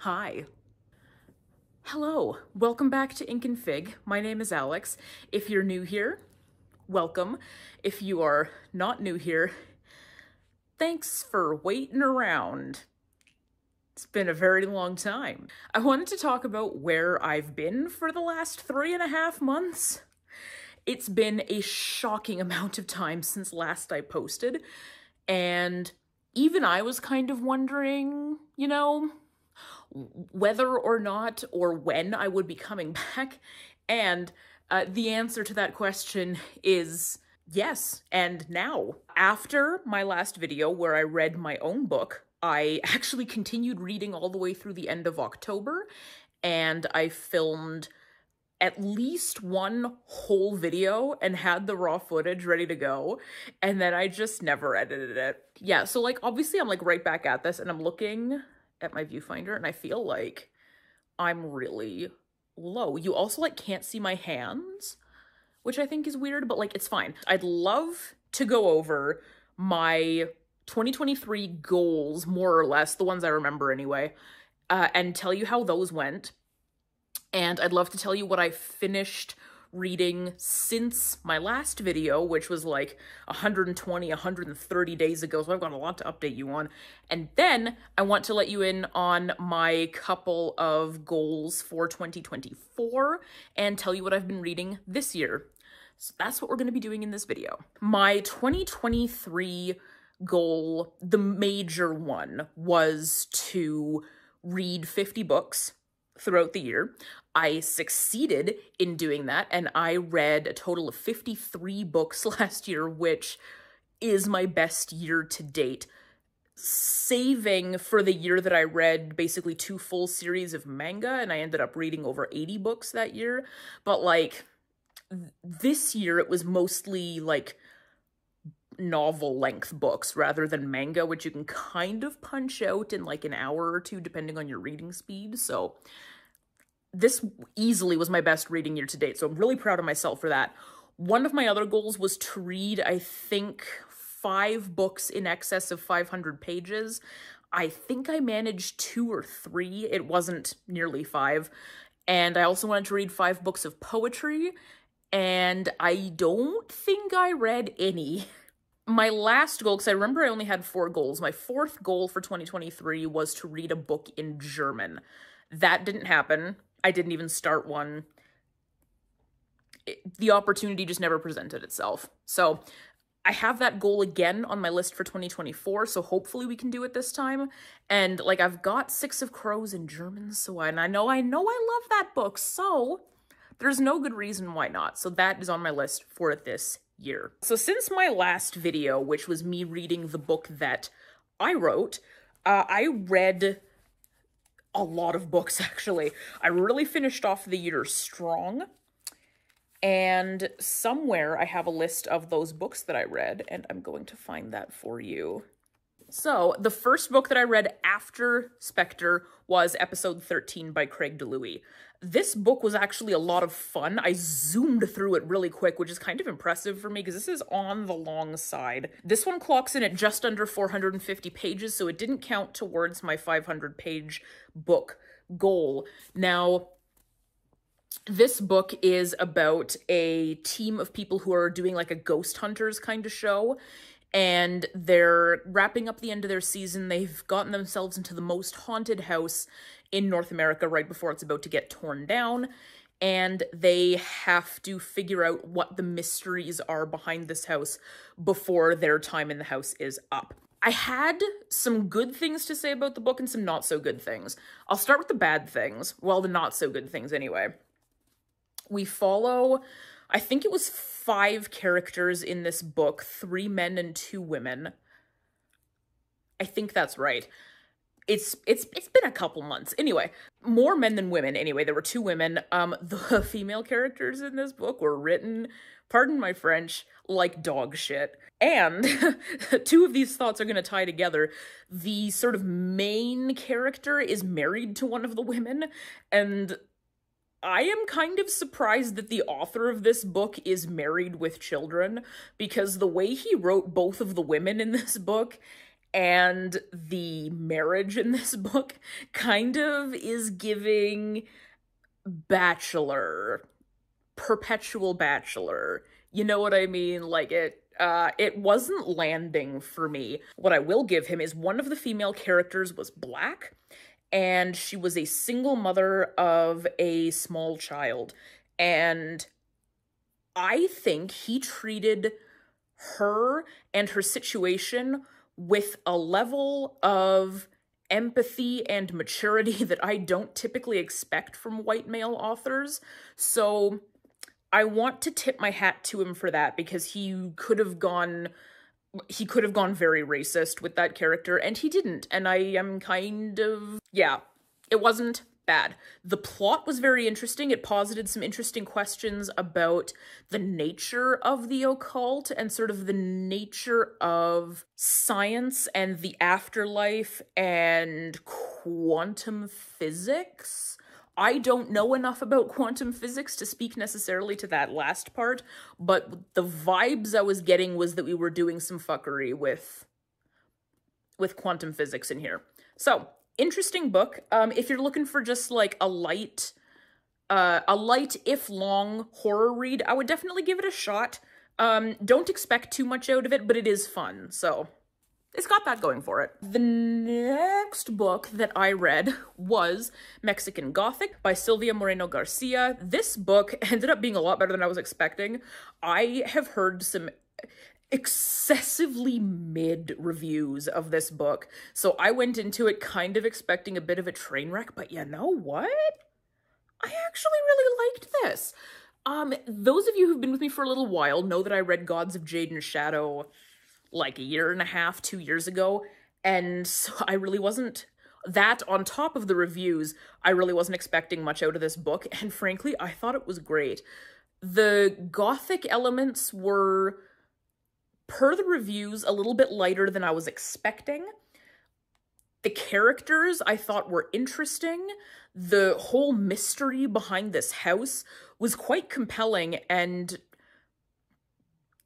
Hi. Hello, welcome back to Ink and Fig. My name is Alex. If you're new here, welcome. If you are not new here, thanks for waiting around. It's been a very long time. I wanted to talk about where I've been for the last 3.5 months. It's been a shocking amount of time since last I posted, and even I was kind of wondering, whether or not or when I would be coming back, and the answer to that question is yes, and now. After my last video where I read my own book, I actually continued reading all the way through the end of October, and I filmed at least one whole video and had the raw footage ready to go, and then I just never edited it. Yeah, so obviously I'm right back at this, and I'm looking at my viewfinder and I feel like I'm really low. You also can't see my hands, which I think is weird, but it's fine. I'd love to go over my 2023 goals, more or less, the ones I remember anyway, and tell you how those went. And I'd love to tell you what I finished reading since my last video, which was 120, 130 days ago, so I've got a lot to update you on. And then I want to let you in on my couple of goals for 2024 and tell you what I've been reading this year. So that's what we're going to be doing in this video. My 2023 goal, the major one, was to read 50 books throughout the year. I succeeded in doing that, and I read a total of 53 books last year, which is my best year to date, saving for the year that I read basically 2 full series of manga, and I ended up reading over 80 books that year. But this year it was mostly novel length books rather than manga, which you can kind of punch out in an hour or two depending on your reading speed. So this easily was my best reading year to date, so I'm really proud of myself for that. One of my other goals was to read, I think, 5 books in excess of 500 pages. I think I managed 2 or 3. It wasn't nearly 5. And I also wanted to read 5 books of poetry, and I don't think I read any. My last goal, because I remember I only had 4 goals, my 4th goal for 2023 was to read a book in German. That didn't happen. I didn't even start one. The opportunity just never presented itself. So I have that goal again on my list for 2024, so hopefully we can do it this time. And I've got 6 of Crows in German, so I know I love that book, so there's no good reason why not. So that is on my list for this year. So since my last video, which was me reading the book that I wrote, I read a lot of books, actually. I really finished off the year strong, and somewhere I have a list of those books that I read, and I'm going to find that for you. So, the first book that I read after Spectre was Episode 13 by Craig DeLuey. This book was actually a lot of fun. I zoomed through it really quick, which is kind of impressive for me because this is on the long side. This one clocks in at just under 450 pages, so it didn't count towards my 500-page book goal. Now, this book is about a team of people who are doing a ghost hunters kind of show, and they're wrapping up the end of their season. They've gotten themselves into the most haunted house in North America right before it's about to get torn down, and they have to figure out what the mysteries are behind this house before their time in the house is up. I had some good things to say about the book and some not so good things. I'll start with the bad things, well, the not so good things anyway. We follow, I think it was 5 characters in this book, 3 men and 2 women. I think that's right. It's been a couple months. Anyway, more men than women. Anyway, there were 2 women. The female characters in this book were written, pardon my French, like dog shit. And 2 of these thoughts are going to tie together. The sort of main character is married to one of the women, and I am kind of surprised that the author of this book is married with children, because the way he wrote both of the women in this book And the marriage in this book kind of is giving bachelor, perpetual bachelor. You know what I mean? Like, it wasn't landing for me. What I will give him is one of the female characters was black, and she was a single mother of a small child. And I think he treated her and her situation with a level of empathy and maturity that I don't typically expect from white male authors. So I want to tip my hat to him for that, because he could have gone very racist with that character, and he didn't. And I am kind of, yeah, it wasn't bad. The plot was very interesting. It posited some interesting questions about the nature of the occult and sort of the nature of science and the afterlife and quantum physics. I don't know enough about quantum physics to speak necessarily to that last part, but the vibes I was getting was that we were doing some fuckery with quantum physics in here. So, interesting book. If you're looking for just like a light if long horror read, I would definitely give it a shot. Don't expect too much out of it, but it is fun, so it's got that going for it. The next book that I read was Mexican Gothic by Silvia Moreno Garcia. This book ended up being a lot better than I was expecting. I have heard some excessively mid reviews of this book, so I went into it kind of expecting a bit of a train wreck, but you know what? I actually really liked this. Those of you who've been with me for a little while know that I read Gods of Jade and Shadow like a year and a half, 2 years ago, and so I really wasn't, that on top of the reviews, I really wasn't expecting much out of this book, and frankly, I thought it was great. The Gothic elements were, per the reviews, a little bit lighter than I was expecting. The characters I thought were interesting. The whole mystery behind this house was quite compelling, and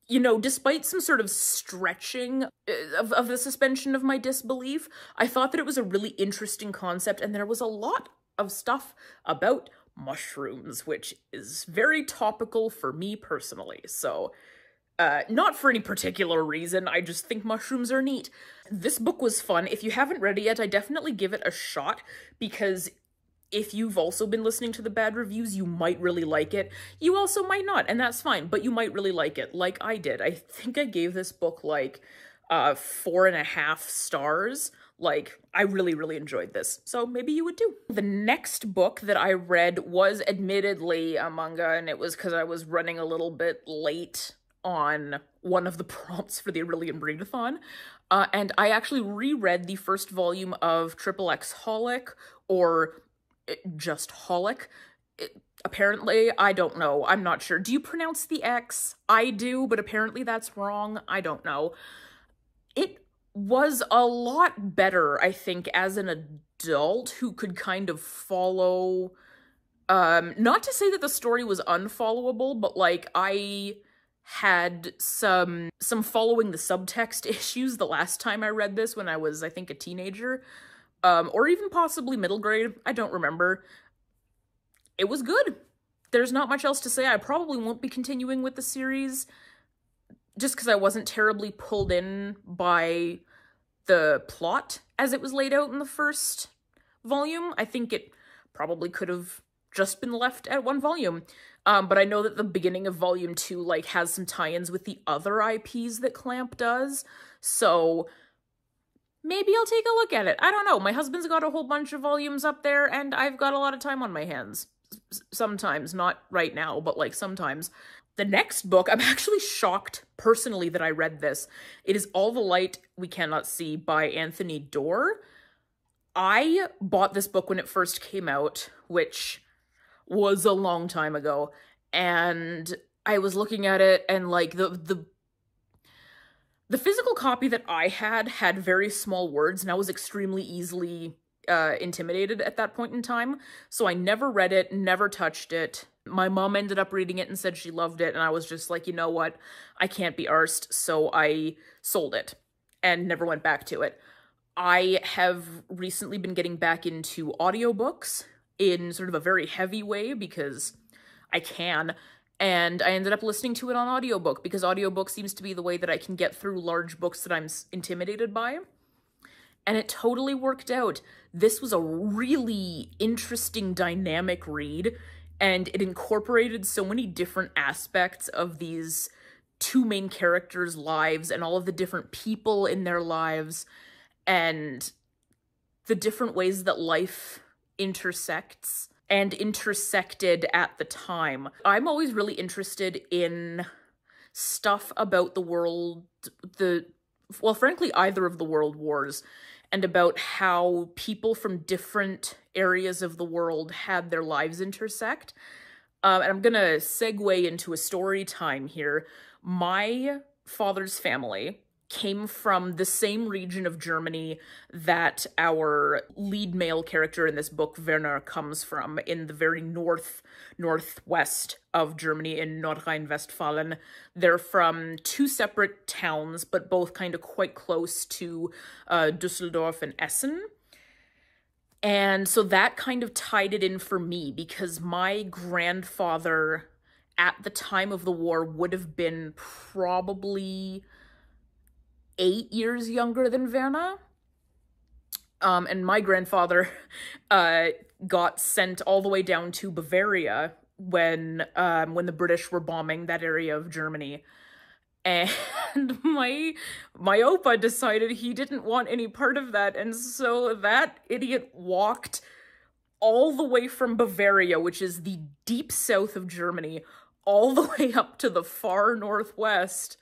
you know, despite some sort of stretching of the suspension of my disbelief, I thought that it was a really interesting concept, and there was a lot of stuff about mushrooms, which is very topical for me personally, so not for any particular reason, I just think mushrooms are neat. This book was fun. If you haven't read it yet, I definitely give it a shot, because if you've also been listening to the bad reviews, you might really like it. You also might not, and that's fine, but you might really like it, like I did. I think I gave this book like 4.5 stars. Like, I really, really enjoyed this, so maybe you would too. The next book that I read was admittedly a manga, and it was because I was running a little bit late on one of the prompts for the Aurelian Readathon, and I actually reread the first volume of Trixholic, or just Holic. Apparently, I don't know, I'm not sure. Do you pronounce the X? I do, but apparently that's wrong. I don't know. It was a lot better, I think, as an adult who could kind of follow, not to say that the story was unfollowable, but like, I had some following the subtext issues the last time I read this, when I was, I think, a teenager, or even possibly middle grade, I don't remember. It was good. There's not much else to say. I probably won't be continuing with the series, just because I wasn't terribly pulled in by the plot as it was laid out in the first volume. I think it probably could have just been left at one volume. But I know that the beginning of volume 2, like, has some tie-ins with the other IPs that Clamp does, so maybe I'll take a look at it. I don't know. My husband's got a whole bunch of volumes up there, and I've got a lot of time on my hands. Sometimes, not right now, but like sometimes. The next book, I'm actually shocked personally that I read this. It is All the Light We Cannot See by Anthony Doerr. I bought this book when it first came out, which was a long time ago, and I was looking at it, and like the physical copy that I had very small words, and I was extremely easily intimidated at that point in time, so I never read it, never touched it. My mom ended up reading it and said she loved it, and I was just like, you know what, I can't be arsed, so I sold it. and never went back to it. I have recently been getting back into audiobooks in sort of a very heavy way because I can, and I ended up listening to it on audiobook because audiobook seems to be the way that I can get through large books that I'm intimidated by. And it totally worked out. This was a really interesting, dynamic read, and it incorporated so many different aspects of these two main characters' lives and all of the different people in their lives and the different ways that life intersects and intersected at the time. I'm always really interested in stuff about the world, well, frankly, either of the world wars, and about how people from different areas of the world had their lives intersect. And I'm gonna segue into a story time here. My father's family came from the same region of Germany that our lead male character in this book, Werner, comes from, in the very northwest of Germany, in Nordrhein-Westfalen. They're from two separate towns, but both kind of quite close to Düsseldorf and Essen. And so that kind of tied it in for me, because my grandfather at the time of the war would have been probably 8 years younger than Werner. And my grandfather got sent all the way down to Bavaria when the British were bombing that area of Germany. And my opa decided he didn't want any part of that, and so that idiot walked all the way from Bavaria, which is the deep south of Germany, all the way up to the far northwest,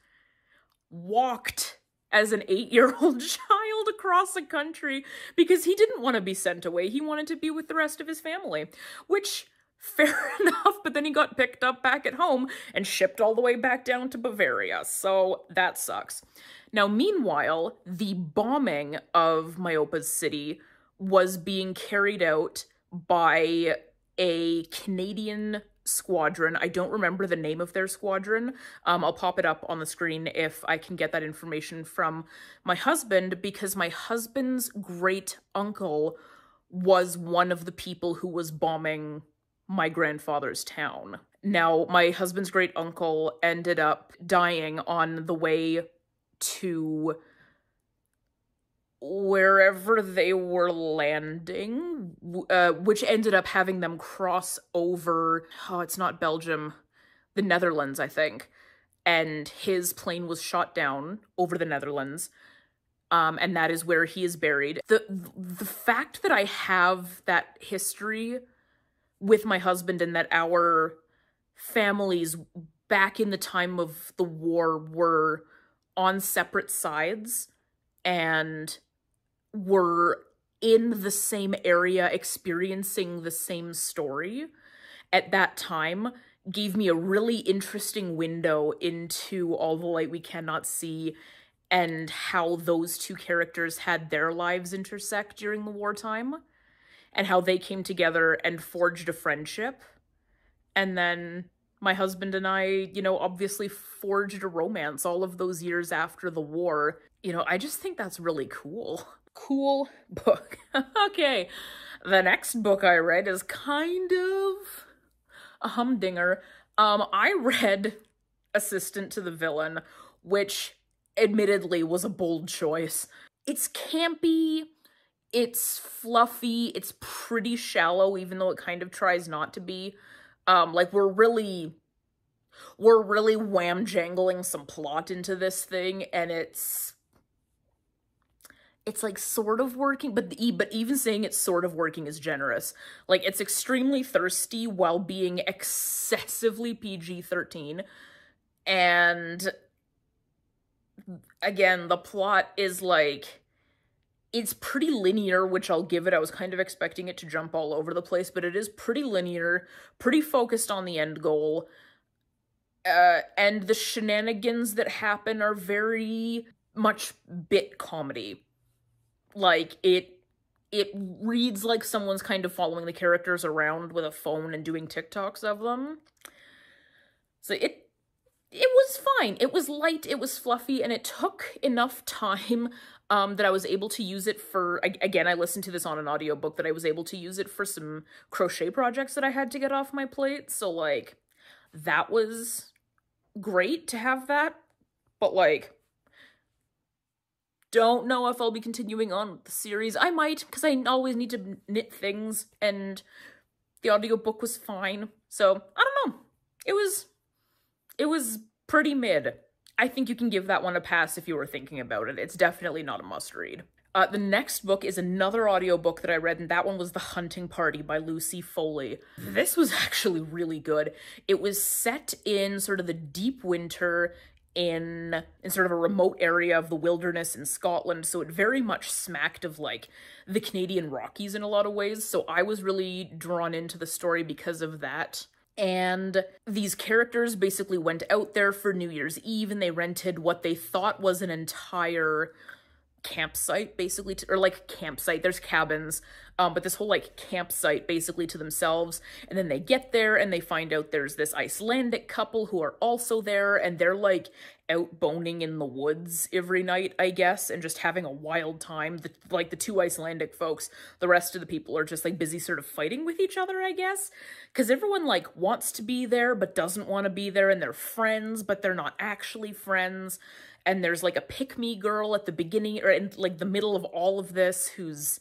walked as an 8-year-old child across the country because he didn't want to be sent away. He wanted to be with the rest of his family, which, fair enough, but then he got picked up back at home and shipped all the way back down to Bavaria, so that sucks. Now, meanwhile, the bombing of my opa's city was being carried out by a Canadian squadron. I don't remember the name of their squadron. I'll pop it up on the screen if I can get that information from my husband, because my husband's great uncle was one of the people who was bombing my grandfather's town. Now, my husband's great uncle ended up dying on the way to wherever they were landing, which ended up having them cross over, it's not Belgium, the Netherlands, I think. And his plane was shot down over the Netherlands, and that is where he is buried. The fact that I have that history with my husband and that our families back in the time of the war were on separate sides and were in the same area experiencing the same story at that time gave me a really interesting window into All the Light We Cannot See and how those two characters had their lives intersect during the wartime and how they came together and forged a friendship. And then my husband and I, obviously forged a romance all of those years after the war. I just think that's really cool. Cool book. Okay, the next book I read is kind of a humdinger. I read Assistant to the Villain, which admittedly was a bold choice. It's campy, it's fluffy, it's pretty shallow, even though it kind of tries not to be. We're really wham-jangling some plot into this thing, and it's like sort of working, but even saying it's sort of working is generous. Like, it's extremely thirsty while being excessively PG-13. And again, the plot is like, it's pretty linear, which I'll give it. I was kind of expecting it to jump all over the place, but it is pretty linear, pretty focused on the end goal. And the shenanigans that happen are very much bit comedy. Like, it reads like someone's kind of following the characters around with a phone and doing TikToks of them. So it was fine. It was light, it was fluffy, and it took enough time that I was able to use it for, again, I listened to this on an audiobook, that I was able to use it for some crochet projects that I had to get off my plate. So, like, that was great to have that. But, like, don't know if I'll be continuing on with the series. I might, because I always need to knit things, and the audiobook was fine. So, I don't know. It was pretty mid. I think you can give that one a pass if you were thinking about it. It's definitely not a must-read. The next book is another audiobook that I read, and that one was The Hunting Party by Lucy Foley. This was actually really good. It was set in sort of the deep winter in sort of a remote area of the wilderness in Scotland, so it very much smacked of, like, the Canadian Rockies in a lot of ways, so I was really drawn into the story because of that. And these characters basically went out there for New Year's Eve, and they rented what they thought was an entire campsite, basically, or like campsite, there's cabins, but this whole like campsite basically to themselves. And then they get there and they find out there's this Icelandic couple who are also there, and they're like out boning in the woods every night, I guess, and just having a wild time. Like the two Icelandic folks, the rest of the people are just like busy sort of fighting with each other, I guess, because everyone like wants to be there but doesn't want to be there, and they're friends but they're not actually friends. And there's like a pick-me girl at the beginning, or in like the middle of all of this, who's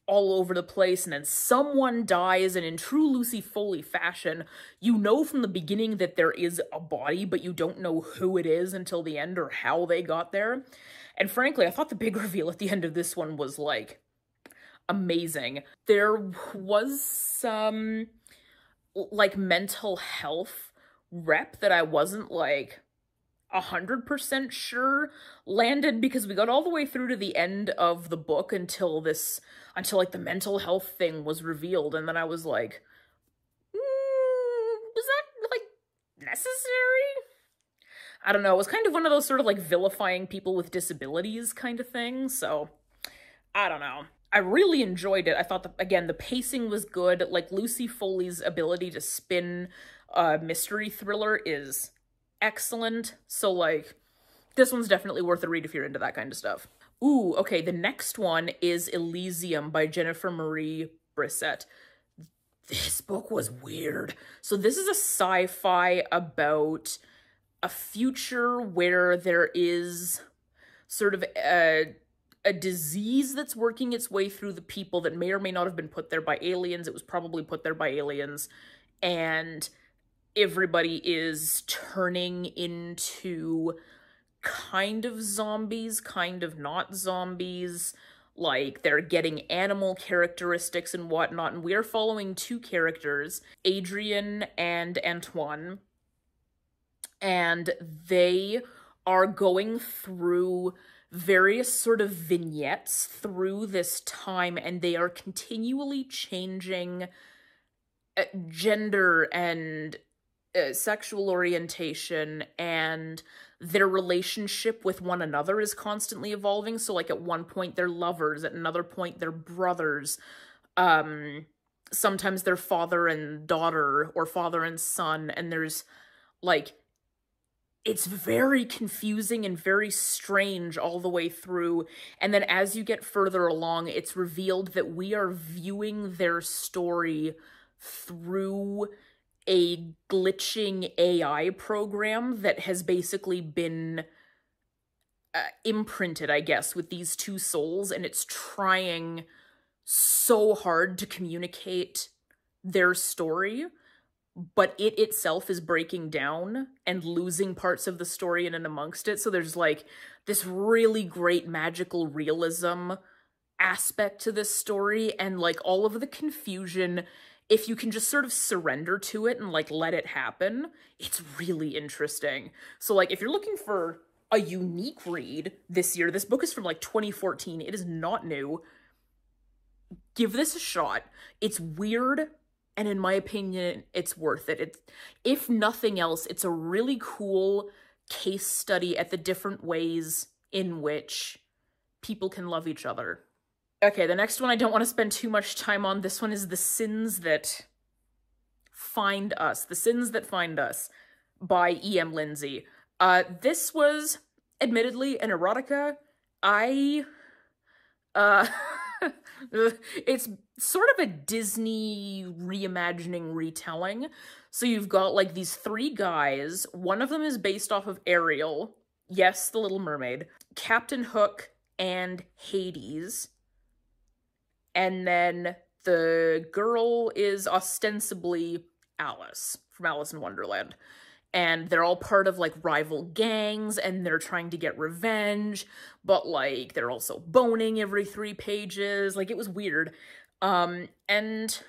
all over the place, and then someone dies, and in true Lucy Foley fashion, you know from the beginning that there is a body, but you don't know who it is until the end or how they got there. And frankly, I thought the big reveal at the end of this one was like amazing. There was some like mental health rep that I wasn't like 100% sure landed, because we got all the way through to the end of the book until like the mental health thing was revealed, and then I was like, was that like necessary? I don't know. It was kind of one of those sort of like vilifying people with disabilities kind of thing, so I don't know. I really enjoyed it. I thought that, again, the pacing was good. Like, Lucy Foley's ability to spin a mystery thriller is excellent, so like this one's definitely worth a read if you're into that kind of stuff. Ooh, okay, the next one is Elesium by Jennifer Marie Brissett. This book was weird. So this is a sci-fi about a future where there is sort of a disease that's working its way through the people that may or may not have been put there by aliens. It was probably put there by aliens, and everybody is turning into kind of zombies, kind of not zombies. Like, they're getting animal characteristics and whatnot, and we are following two characters, Adrian and Antoine, and they are going through various sort of vignettes through this time, and they are continually changing gender and sexual orientation, and their relationship with one another is constantly evolving. So like at one point they're lovers, at another point they're brothers, sometimes they're father and daughter or father and son, and there's like, it's very confusing and very strange all the way through. And then as you get further along, it's revealed that we are viewing their story through a glitching AI program that has basically been imprinted, I guess, with these two souls, and it's trying so hard to communicate their story, but it itself is breaking down and losing parts of the story in and amongst it. So there's like this really great magical realism aspect to this story, and like all of the confusion, if you can just sort of surrender to it and like let it happen, it's really interesting. So like if you're looking for a unique read this year, this book is from like 2014. It is not new. Give this a shot. It's weird, and in my opinion, it's worth it. It's, if nothing else, it's a really cool case study at the different ways in which people can love each other. Okay, the next one I don't want to spend too much time on. This one is The Sins That Find Us. The Sins That Find Us. by E.M. Lindsay. This was admittedly an erotica. Uh, it's sort of a Disney reimagining, retelling. So you've got like these three guys. One of them is based off of Ariel. Yes, the Little Mermaid. Captain Hook and Hades. And then the girl is ostensibly Alice from Alice in Wonderland. And they're all part of, like, rival gangs, and they're trying to get revenge, but, like, they're also boning every 3 pages. Like, it was weird. And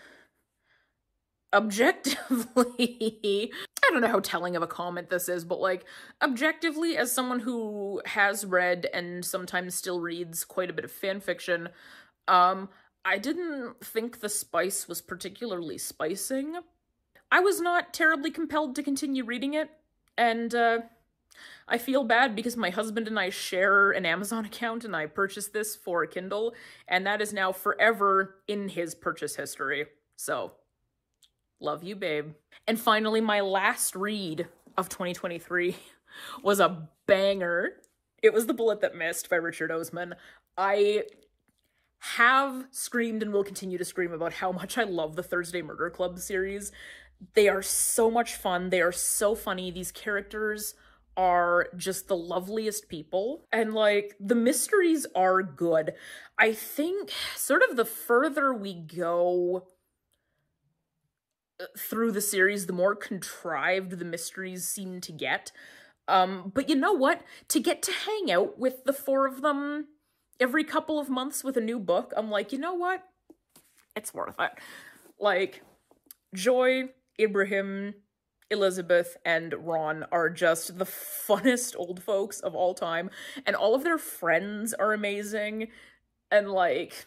objectively, I don't know how telling of a comment this is, but, like, objectively, as someone who has read and sometimes still reads quite a bit of fanfiction, I didn't think the spice was particularly spicing. I was not terribly compelled to continue reading it, and I feel bad because my husband and I share an Amazon account, and I purchased this for a Kindle, and that is now forever in his purchase history. So, love you, babe. And finally, my last read of 2023 was a banger. It was The Bullet That Missed by Richard Osman. I have screamed and will continue to scream about how much I love the Thursday Murder Club series. They are so much fun. They are so funny. These characters are just the loveliest people. And, like, the mysteries are good. I think sort of the further we go through the series, the more contrived the mysteries seem to get. But you know what? To get to hang out with the 4 of them every couple of months with a new book, I'm like, you know what? It's worth it. Like, Joy, Ibrahim, Elizabeth, and Ron are just the funnest old folks of all time, and all of their friends are amazing, and, like,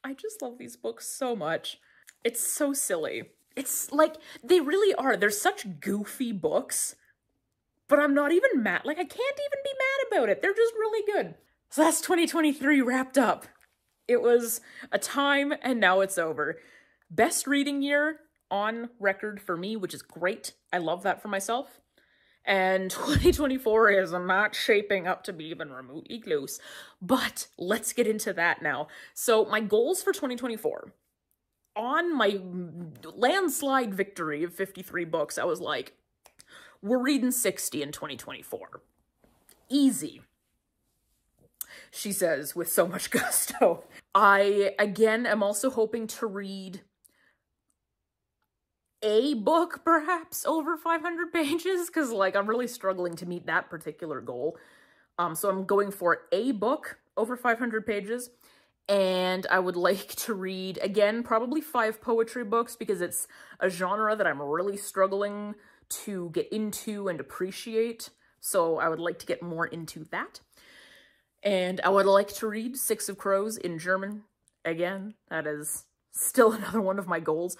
I just love these books so much. It's so silly. It's, like, they really are. They're such goofy books, but I'm not even mad. Like, I can't even be mad about it. They're just really good. So that's 2023 wrapped up. It was a time, and now it's over. Best reading year on record for me, which is great. I love that for myself. And 2024 is not shaping up to be even remotely close. But let's get into that now. So my goals for 2024. On my landslide victory of 53 books, I was like, we're reading 60 in 2024. Easy, she says with so much gusto. I, again, am also hoping to read a book, perhaps, over 500 pages, because, like, I'm really struggling to meet that particular goal. So I'm going for a book over 500 pages, and I would like to read, again, probably 5 poetry books, because it's a genre that I'm really struggling to get into and appreciate, so I would like to get more into that. And I would like to read Six of Crows in German. Again, that is still another one of my goals.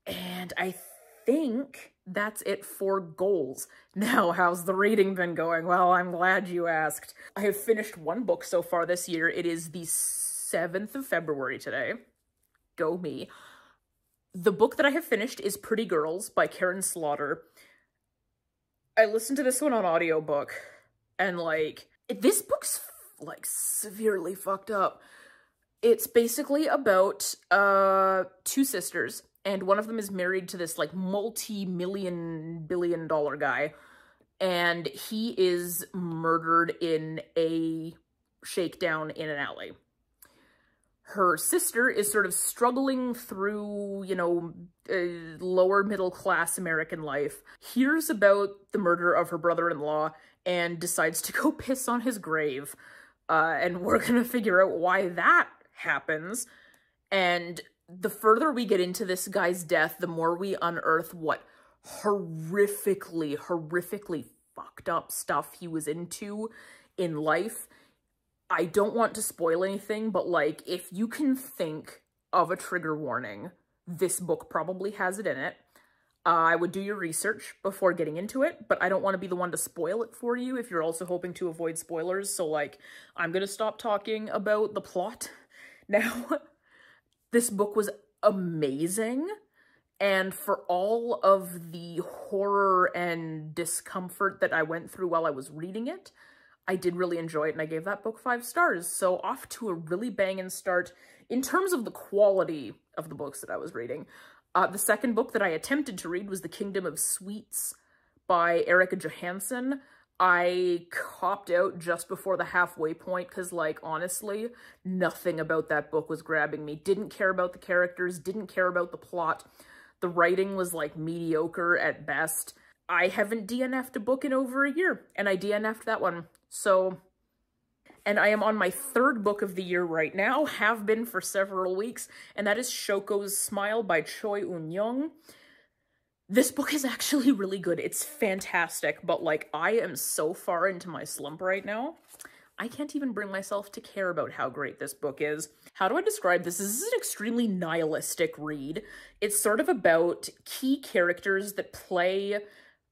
And I think that's it for goals. Now, how's the reading been going? Well, I'm glad you asked. I have finished 1 book so far this year. It is the 7th of February today. Go me. The book that I have finished is Pretty Girls by Karen Slaughter. I listened to this one on audiobook, and, like, this book's, like, severely fucked up. It's basically about 2 sisters, and one of them is married to this, like, multi-billion guy, and he is murdered in a shakedown in an alley. Her sister is sort of struggling through, you know, lower middle class American life, hears about the murder of her brother-in-law, and decides to go piss on his grave. And we're gonna figure out why that happens. And the further we get into this guy's death, the more we unearth what horrifically fucked up stuff he was into in life. I don't want to spoil anything, but, like, if you can think of a trigger warning, this book probably has it in it. I would do your research before getting into it, but I don't want to be the one to spoil it for you if you're also hoping to avoid spoilers, so, like, I'm gonna stop talking about the plot now. This book was amazing, And for all of the horror and discomfort that I went through while I was reading it, I did really enjoy it, and I gave that book 5 stars. So off to a really banging start in terms of the quality of the books that I was reading. The second book that I attempted to read was The Kingdom of Sweets by Erica Johansson. I copped out just before the halfway point because, like, honestly, nothing about that book was grabbing me. Didn't care about the characters, didn't care about the plot. The writing was, like, mediocre at best. I haven't DNF'd a book in over a year, and I DNF'd that one. So, and I am on my 3rd book of the year right now, have been for several weeks, and that is Shoko's Smile by Choi Un-young. This book is actually really good. It's fantastic, but, like, I am so far into my slump right now, I can't even bring myself to care about how great this book is. How do I describe this? This is an extremely nihilistic read. It's sort of about key characters that play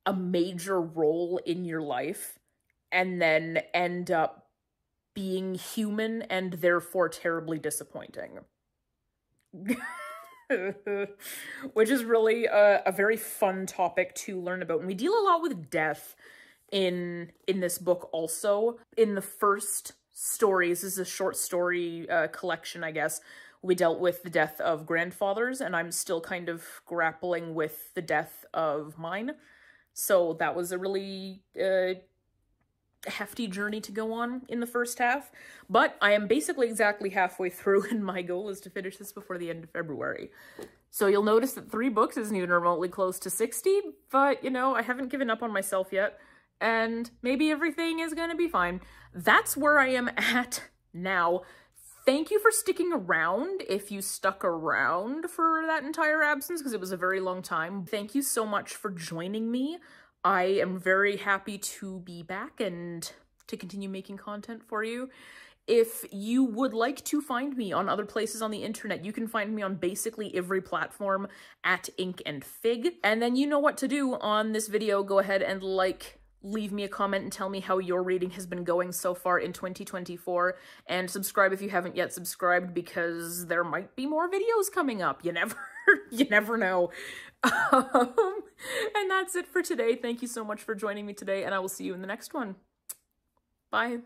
a major role in your life and then end up being human and therefore terribly disappointing. Which is really a very fun topic to learn about. And we deal a lot with death in this book also. In the first stories, this is a short story collection, I guess, we dealt with the death of grandfathers, and I'm still kind of grappling with the death of mine. So that was a really hefty journey to go on in the first half, but I am basically exactly halfway through, and my goal is to finish this before the end of February. So you'll notice that 3 books isn't even remotely close to 60, but, you know, I haven't given up on myself yet, and maybe everything is gonna be fine. That's where I am at now. Thank you for sticking around, if you stuck around for that entire absence, because it was a very long time. Thank you so much for joining me. I am very happy to be back and to continue making content for you. If you would like to find me on other places on the internet, you can find me on basically every platform at Ink and Fig. And then you know what to do on this video. Go ahead and leave me a comment and tell me how your reading has been going so far in 2024. And subscribe if you haven't yet subscribed, because there might be more videos coming up. You never know. And that's it for today. Thank you so much for joining me today, and I will see you in the next one. Bye.